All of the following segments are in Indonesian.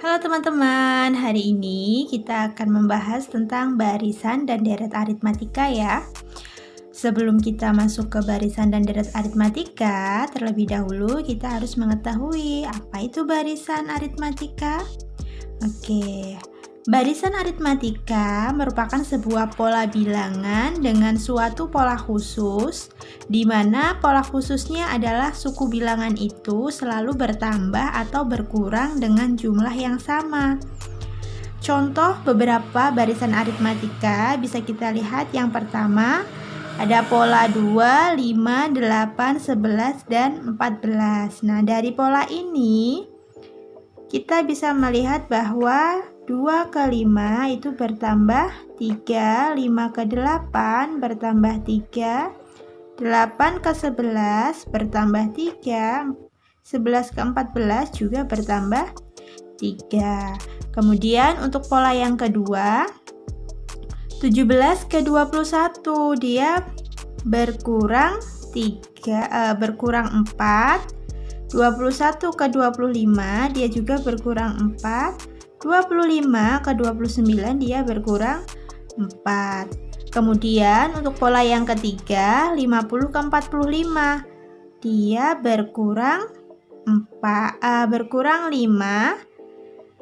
Halo teman-teman, hari ini kita akan membahas tentang barisan dan deret aritmatika ya. Sebelum kita masuk ke barisan dan deret aritmatika, terlebih dahulu kita harus mengetahui apa itu barisan aritmatika. Oke, barisan aritmatika merupakan sebuah pola bilangan dengan suatu pola khusus, di mana pola khususnya adalah suku bilangan itu selalu bertambah atau berkurang dengan jumlah yang sama. Contoh beberapa barisan aritmatika bisa kita lihat. Yang pertama, ada pola 2, 5, 8, 11, dan 14. Nah, dari pola ini kita bisa melihat bahwa 2 ke 5 itu bertambah 3, 5 ke 8 bertambah 3, 8 ke 11 bertambah 3, 11 ke 14 juga bertambah 3. Kemudian untuk pola yang kedua, 17 ke 21 dia berkurang 4, 21 ke 25 dia juga berkurang 4, 25 ke 29 dia berkurang 4. Kemudian untuk pola yang ketiga, 50 ke 45 dia berkurang 5,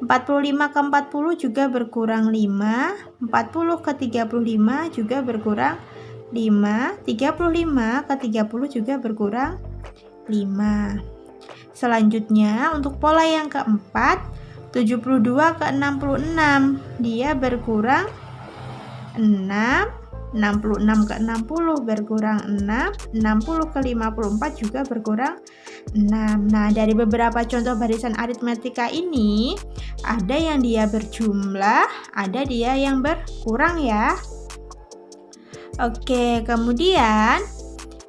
45 ke 40 juga berkurang 5, 40 ke 35 juga berkurang 5, 35 ke 30 juga berkurang 5. Selanjutnya untuk pola yang keempat, 72 ke 66 dia berkurang 6, 66 ke 60 berkurang 6, 60 ke 54 juga berkurang 6. Nah, dari beberapa contoh barisan aritmatika ini, ada yang dia berjumlah, ada dia yang berkurang ya. Oke, kemudian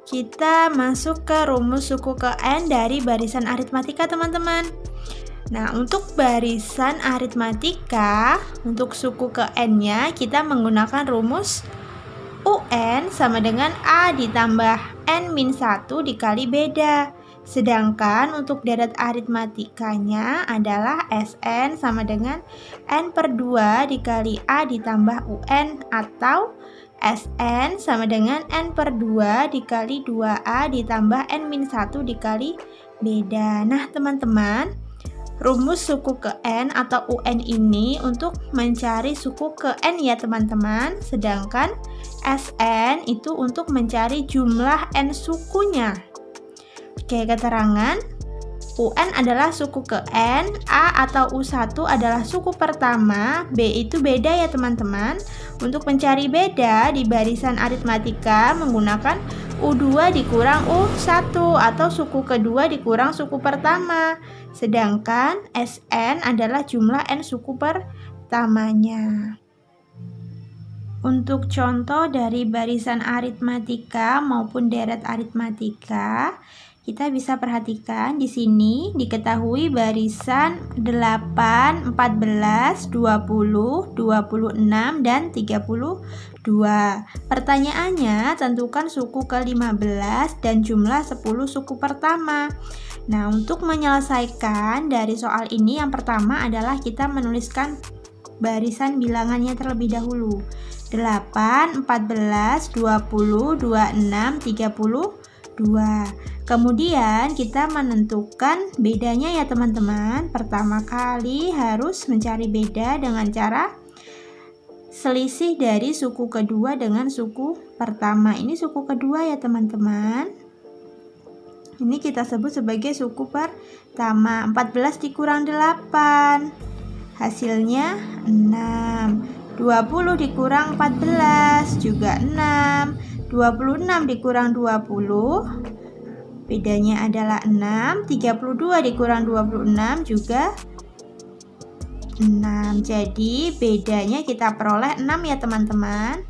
kita masuk ke rumus suku ke N dari barisan aritmatika, teman-teman. Nah, untuk barisan aritmatika, untuk suku ke N-nya kita menggunakan rumus UN sama dengan A ditambah N-1 dikali beda. Sedangkan untuk deret aritmatikanya adalah SN sama dengan N/2 dikali A ditambah UN, atau SN sama dengan N/2 dikali 2A ditambah N-1 dikali beda. Nah, teman-teman, rumus suku ke N atau UN ini untuk mencari suku ke N ya teman-teman. Sedangkan SN itu untuk mencari jumlah N sukunya. Oke, keterangan. UN adalah suku ke N, A atau U1 adalah suku pertama, B itu beda ya teman-teman. Untuk mencari beda di barisan aritmatika menggunakan U2 dikurang U1 atau suku kedua dikurang suku pertama. Sedangkan SN adalah jumlah N suku pertamanya. Untuk contoh dari barisan aritmatika maupun deret aritmatika, kita bisa perhatikan di sini diketahui barisan 8, 14, 20, 26, dan 32. Pertanyaannya, tentukan suku ke-15 dan jumlah 10 suku pertama. Nah, untuk menyelesaikan dari soal ini, yang pertama adalah kita menuliskan barisan bilangannya terlebih dahulu. 8, 14, 20, 26, 32. Kemudian kita menentukan bedanya ya teman-teman. Pertama kali harus mencari beda dengan cara selisih dari suku kedua dengan suku pertama. Ini suku kedua ya teman-teman. Ini kita sebut sebagai suku pertama. 14 dikurang 8, hasilnya 6. 20 dikurang 14 juga 6. 26 dikurang 20, bedanya adalah 6. 32 dikurang 26 juga 6. Jadi bedanya kita peroleh 6 ya teman-teman.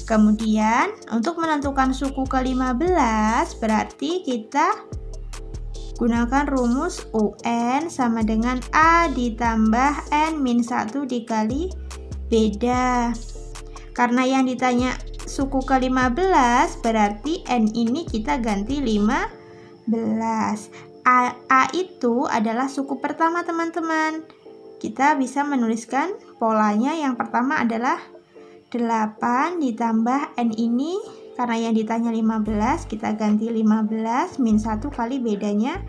Kemudian untuk menentukan suku ke-15 berarti kita gunakan rumus UN sama dengan A ditambah N-1 dikali beda. Karena yang ditanya suku ke-15 berarti N ini kita ganti 15. A itu adalah suku pertama teman-teman. kita bisa menuliskan polanya. Yang pertama adalah 8 ditambah N ini, karena yang ditanya 15, kita ganti 15 min 1 kali bedanya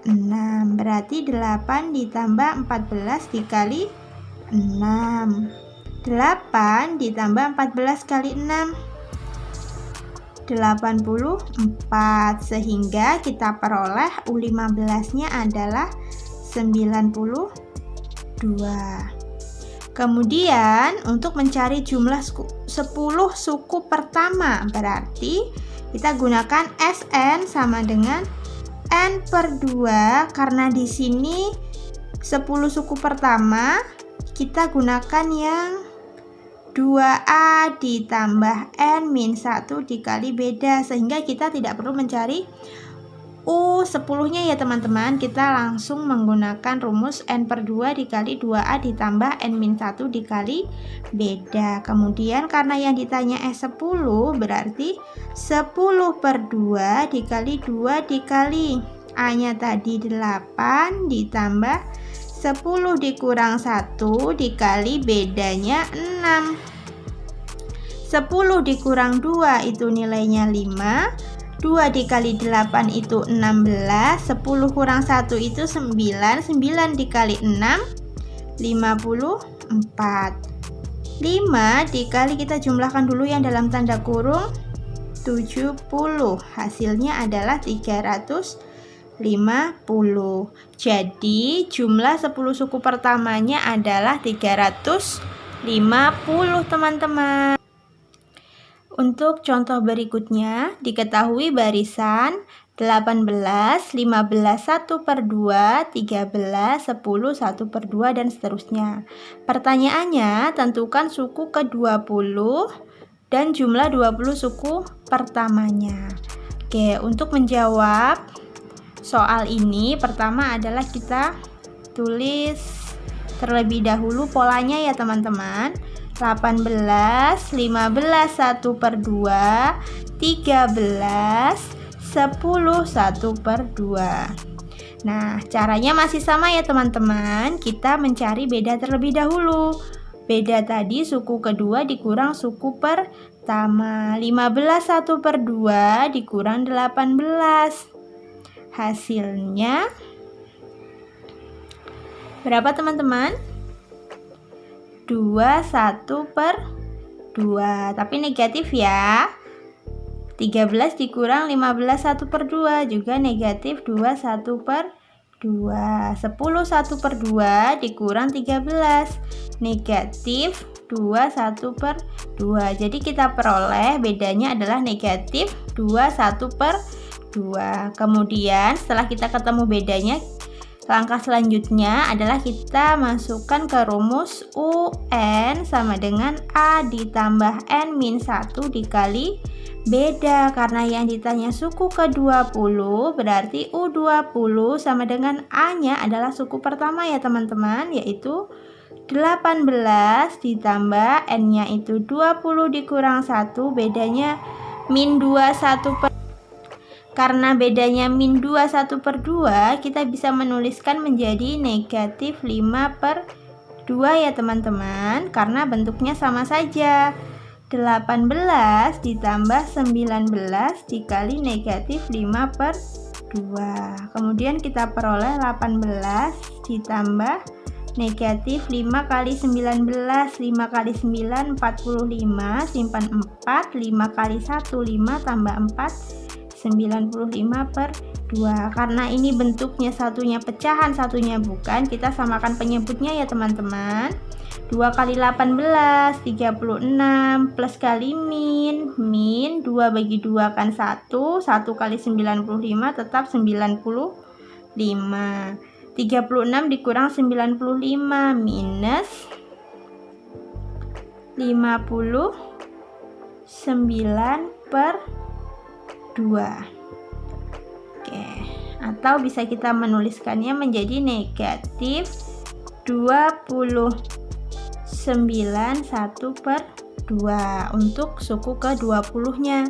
6. Berarti 8 ditambah 14 dikali 6. 8 ditambah 14 kali 6, 84. Sehingga kita peroleh U15-nya adalah 92. Kemudian untuk mencari jumlah 10 suku pertama, berarti kita gunakan SN sama dengan N per 2. Karena di sini 10 suku pertama kita gunakan yang 2A ditambah N min 1 dikali beda, sehingga kita tidak perlu mencari U10-nya ya teman-teman. Kita langsung menggunakan rumus N per 2 dikali 2A ditambah N min 1 dikali beda. Kemudian karena yang ditanya S10, berarti 10 per 2 dikali 2 dikali A-nya tadi 8 ditambah 10 dikurang 1 dikali bedanya 6. 10 dikurang 2 itu nilainya 5. 2 dikali 8 itu 16, 10 kurang 1 itu 9, 9 dikali 6, 54. 5 dikali, kita jumlahkan dulu yang dalam tanda kurung, 70. Hasilnya adalah 350. Jadi jumlah 10 suku pertamanya adalah 350 teman-teman. Untuk contoh berikutnya, diketahui barisan 18, 15, 1 per 2, 13, 10, 1 per 2, dan seterusnya. Pertanyaannya, tentukan suku ke-20 dan jumlah 20 suku pertamanya. Oke, untuk menjawab soal ini, pertama adalah kita tulis terlebih dahulu polanya ya teman-teman. 18, 15, 1 per 2, 13, 10, 1 per 2. Nah, caranya masih sama ya teman-teman. Kita mencari beda terlebih dahulu. Beda tadi suku kedua dikurang suku pertama. 15 1 per 2 dikurang 18. Hasilnya berapa teman-teman? 21 per 2, tapi negatif ya. 13 dikurang 15 1 per 2 juga negatif 21 per 2. 10 1 per 2 dikurang 13 negatif 21 per 2. Jadi kita peroleh bedanya adalah negatif 21 per 2. Kemudian setelah kita ketemu bedanya, langkah selanjutnya adalah kita masukkan ke rumus UN sama dengan A ditambah N min 1 dikali beda. Karena yang ditanya suku ke-20, berarti U20 sama dengan A-nya adalah suku pertama ya teman-teman, yaitu 18 ditambah N-nya itu 20 dikurang 1, bedanya min 21 per. Karena bedanya min 21 per 2, kita bisa menuliskan menjadi negatif 5 per 2 ya teman-teman, karena bentuknya sama saja. 18 ditambah 19 dikali negatif 5 per 2. Kemudian kita peroleh 18 ditambah negatif 5 kali 19, 5 kali 9 45, simpan 4, 5 kali 1 5 tambah 4 95 per 2. Karena ini bentuknya satunya pecahan satunya bukan, kita samakan penyebutnya ya teman-teman. 2 kali 18 36 plus kali min 2 bagi 2 kan 1 kali 95 tetap 95. 36 dikurang 95 minus 59 per 2. Oke, atau bisa kita menuliskannya menjadi negatif 29 1 per 2 untuk suku ke-20 nya.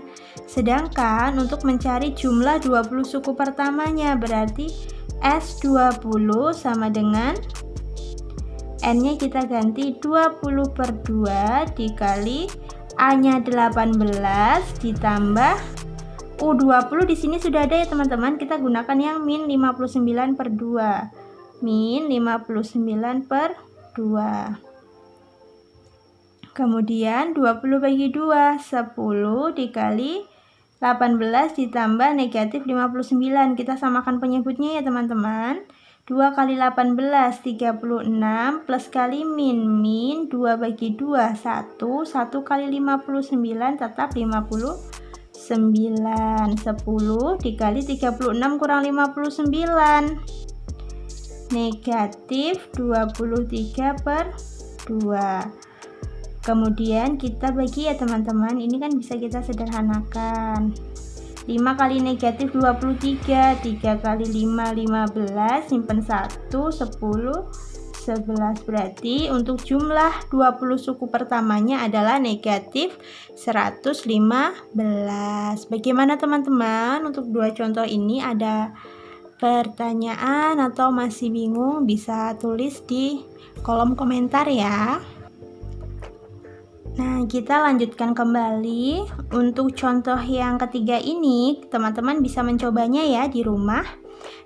Sedangkan untuk mencari jumlah 20 suku pertamanya, berarti S20 sama dengan N-nya kita ganti 20 per 2 dikali A-nya 18 ditambah U20 di sini sudah ada ya teman-teman. Kita gunakan yang min 59 per 2. Min 59 per 2. Kemudian 20 bagi 2, 10 dikali 18 ditambah negatif 59. Kita samakan penyebutnya ya teman-teman. 2 kali 18, 36 plus kali min 2 bagi 2, 1 kali 59 tetap 59. 10 dikali 36 kurang 59. Negatif 23 per 2. Kemudian kita bagi ya teman-teman, ini kan bisa kita sederhanakan. 5 kali negatif 23, 3 kali 5, 15, simpen 1, 10, 11. Berarti untuk jumlah 20 suku pertamanya adalah negatif 115. Bagaimana teman-teman? Untuk dua contoh ini ada pertanyaan atau masih bingung? Bisa tulis di kolom komentar ya. Nah, kita lanjutkan kembali. Untuk contoh yang ketiga ini, teman-teman bisa mencobanya ya di rumah.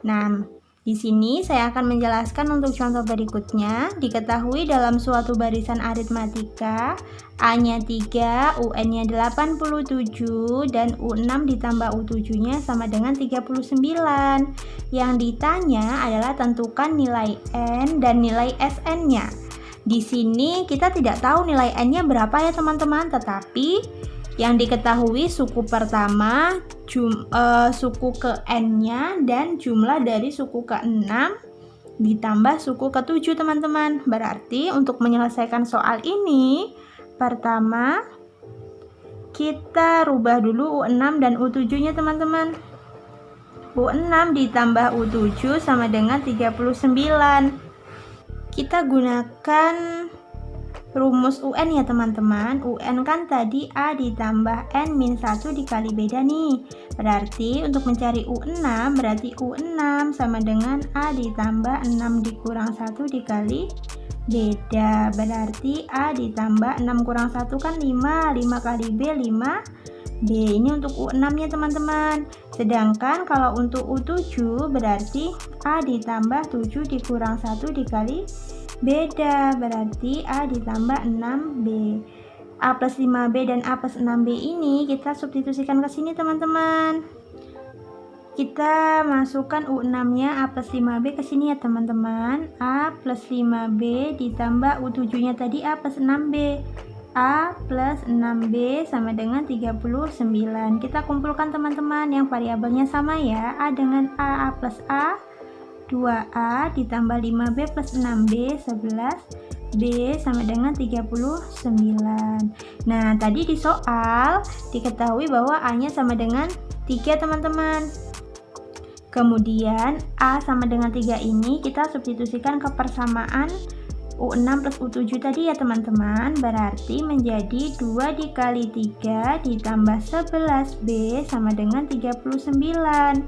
Nah, di sini saya akan menjelaskan untuk contoh berikutnya. Diketahui dalam suatu barisan aritmatika, A-nya 3, UN-nya 87, dan U6 ditambah U7-nya sama dengan 39. Yang ditanya adalah tentukan nilai N dan nilai Sn-nya. Di sini kita tidak tahu nilai N-nya berapa ya teman-teman, tetapi yang diketahui suku pertama, suku ke N-nya, dan jumlah dari suku ke-6 ditambah suku ke-7 teman-teman. Berarti untuk menyelesaikan soal ini, pertama kita rubah dulu U6 dan U7-nya teman-teman. U6 ditambah U7 sama dengan 39. Kita gunakan rumus UN ya teman-teman. UN kan tadi A ditambah N min 1 dikali beda nih. Berarti untuk mencari U6, berarti U6 sama dengan A ditambah 6 dikurang 1 dikali beda. Berarti A ditambah 6 kurang 1 kan 5. 5 kali B 5B. Ini untuk U6 nya teman-teman. Sedangkan kalau untuk U7 berarti A ditambah 7 dikurang 1 dikali beda, berarti A ditambah 6B. A plus 5B dan A plus 6B ini kita substitusikan ke sini teman-teman. Kita masukkan U6-nya A plus 5B ke sini ya teman-teman. A plus 5B ditambah U7-nya tadi A plus 6B. A plus 6B sama dengan 39. Kita kumpulkan teman-teman yang variabelnya sama ya. A dengan A plus A, 2A ditambah 5B plus 6B, 11B sama dengan 39. Nah, tadi di soal diketahui bahwa A-nya sama dengan 3 teman-teman. Kemudian A sama dengan 3 ini kita substitusikan ke persamaan U6 plus U7 tadi ya teman-teman. Berarti menjadi 2 dikali 3 ditambah 11B sama dengan 39.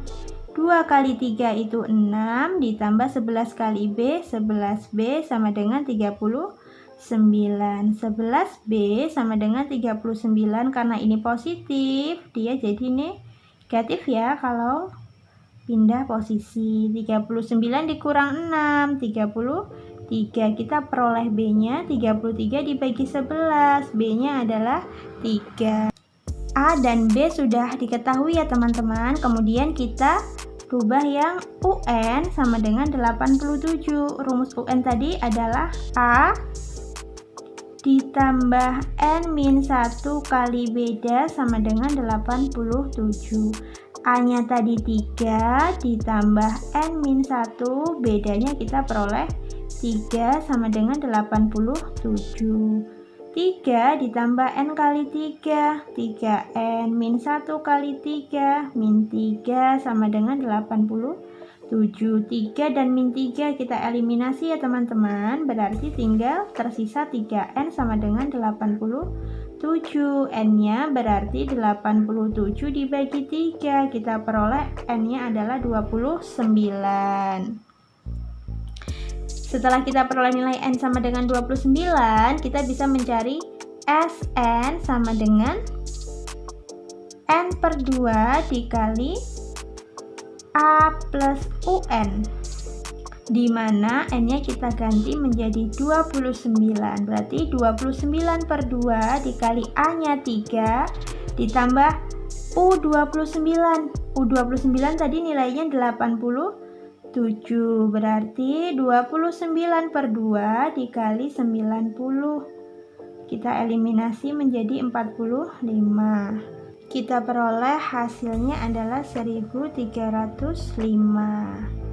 2 kali 3 itu 6 ditambah 11 kali B, 11B sama dengan 39. 11B sama dengan 39, karena ini positif dia jadi negatif ya kalau pindah posisi. 39 dikurang 6, 33. Kita peroleh B-nya 33 dibagi 11. B-nya adalah 3. A dan B sudah diketahui ya teman-teman. Kemudian kita rubah yang UN sama dengan 87. Rumus UN tadi adalah A ditambah N min 1 kali beda sama dengan 87. A-nya tadi 3 ditambah N min 1, bedanya kita peroleh 3 sama dengan 87. 3 ditambah N kali 3, 3N min 1 kali 3, min 3 sama dengan 87. 3 dan min 3 kita eliminasi ya teman-teman. Berarti tinggal tersisa 3N sama dengan 87. N-nya berarti 87 dibagi 3. Kita peroleh N-nya adalah 29. Setelah kita peroleh nilai N sama dengan 29, kita bisa mencari Sn sama dengan N per 2 dikali A plus UN, di mana N-nya kita ganti menjadi 29. Berarti 29 per 2 dikali A-nya 3 ditambah U29. U29 tadi nilainya 87. Berarti 29 per 2 dikali 90. Kita eliminasi menjadi 45. Kita peroleh hasilnya adalah 1305.